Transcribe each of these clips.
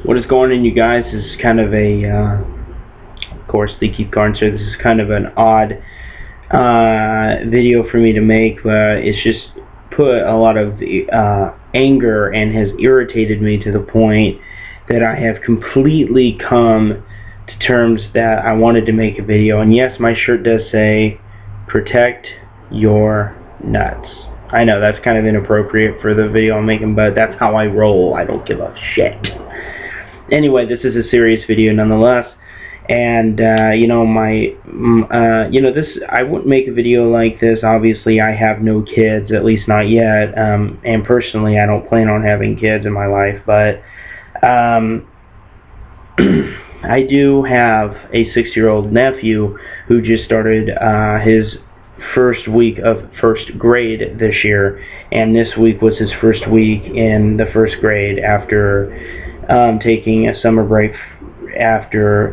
What is going on, you guys? This is kind of a, of course, they keep cards here. This is kind of an odd video for me to make. It's just put a lot of anger and has irritated me to the point that I have completely come to terms that I wanted to make a video. And yes, my shirt does say, protect your nuts. I know that's kind of inappropriate for the video I'm making, but that's how I roll. I don't give a shit. Anyway, this is a serious video nonetheless, and I wouldn't make a video like this. Obviously, I have no kids, at least not yet, and personally, I don't plan on having kids in my life, but I do have a 6-year-old nephew who just started his first week of first grade this year, and this week was his first week in the first grade after taking a summer break after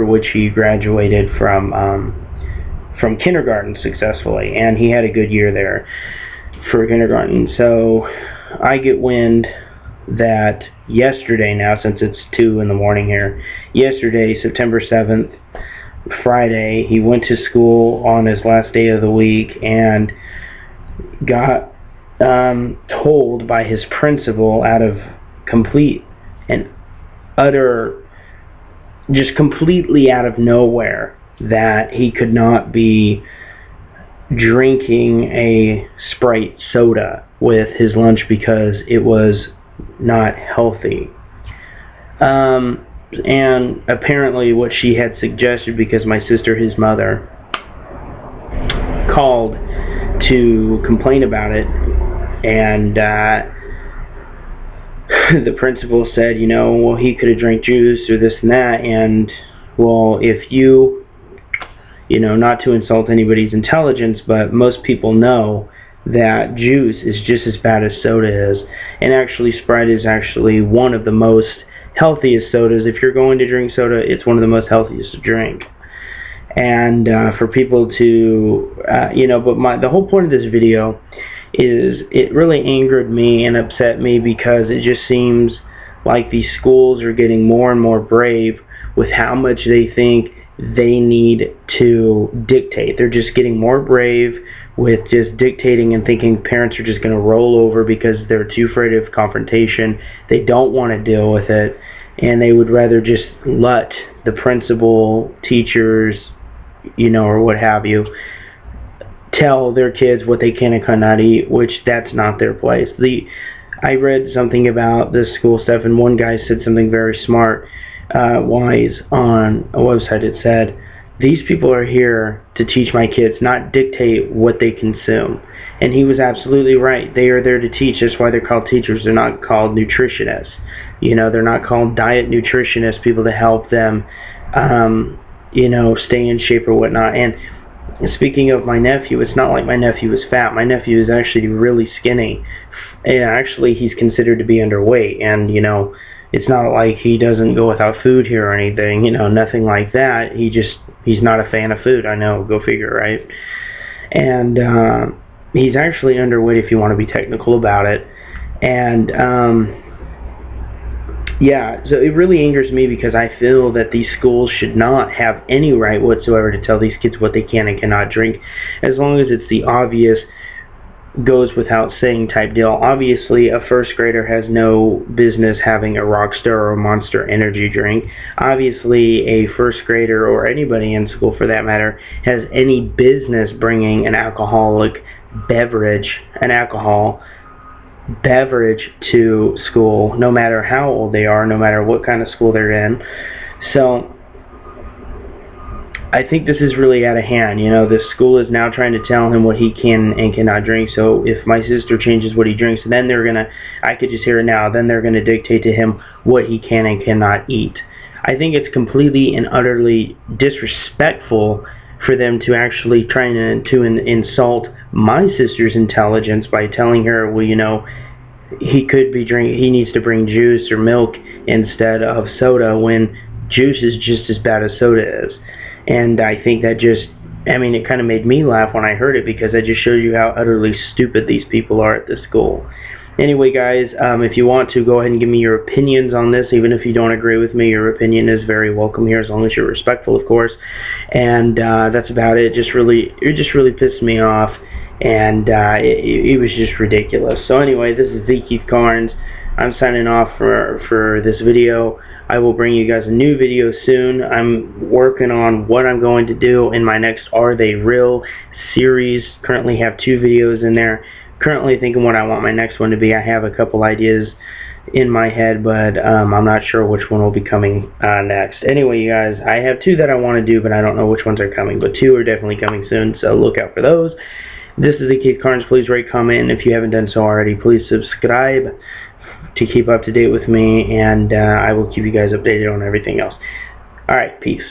which he graduated from kindergarten successfully, and he had a good year there for kindergarten. So I get wind that yesterday, now since it's 2 in the morning here, yesterday, September 7th, Friday, he went to school on his last day of the week and got told by his principal out of complete and utter, just completely out of nowhere, that he could not be drinking a Sprite soda with his lunch because it was not healthy. And apparently what she had suggested, because my sister, his mother, called to complain about it, and the principal said, well, he could have drank juice or this and that, and, well, if you, not to insult anybody's intelligence, but most people know that juice is just as bad as soda is, and actually Sprite is actually one of the most healthiest sodas. If you're going to drink soda, it's one of the most healthiest to drink. And for people to, but the whole point of this video is it really angered me and upset me, because it just seems like these schools are getting more and more brave with how much they think they need to dictate. They're just getting more brave with just dictating and thinking parents are just going to roll over because they're too afraid of confrontation. They don't want to deal with it, and they would rather just let the principal, teachers, or what have you, tell their kids what they can and cannot eat, which that's not their place. I read something about this school stuff, and one guy said something very smart, wise, on a website. It said, these people are here to teach my kids, not dictate what they consume. And he was absolutely right. They are there to teach. That's why they're called teachers. They're not called nutritionists. They're not called diet nutritionists, people to help them, stay in shape or whatnot. And speaking of my nephew, it's not like my nephew is fat. My nephew is actually really skinny. And actually, he's considered to be underweight. And, it's not like he doesn't go without food here or anything. Nothing like that. He's not a fan of food. I know. Go figure, right? And he's actually underweight if you want to be technical about it. And yeah, so it really angers me, because I feel that these schools should not have any right whatsoever to tell these kids what they can and cannot drink, as long as it's the obvious, goes without saying type deal. Obviously, a first grader has no business having a Rockstar or a Monster energy drink. Obviously, a first grader, or anybody in school for that matter, has any business bringing an alcoholic beverage, to school, no matter how old they are, no matter what kind of school they're in. So I think this is really out of hand. The school is now trying to tell him what he can and cannot drink. So if my sister changes what he drinks, then I could just hear it now, then they're gonna dictate to him what he can and cannot eat. I think it's completely and utterly disrespectful for them to actually try to insult my sister's intelligence by telling her, well, he needs to bring juice or milk instead of soda, when juice is just as bad as soda is. And I think that it kind of made me laugh when I heard it, because I just showed you how utterly stupid these people are at this school. Anyway, guys, if you want to, go ahead and give me your opinions on this. Even if you don't agree with me, your opinion is very welcome here, as long as you're respectful, of course. And that's about it. It just really pissed me off, and it was just ridiculous. So anyway, this is the Keith Carnes. I'm signing off for this video. I will bring you guys a new video soon. I'm working on what I'm going to do in my next Are They Real series. Currently have 2 videos in there. Currently thinking what I want my next one to be. I have a couple ideas in my head, but I'm not sure which one will be coming next. Anyway, you guys, I have 2 that I want to do, but I don't know which ones are coming. But 2 are definitely coming soon, so look out for those. This is the Keith Carnes. Please rate, comment, and if you haven't done so already, please subscribe to keep up to date with me, and I will keep you guys updated on everything else. Alright, peace.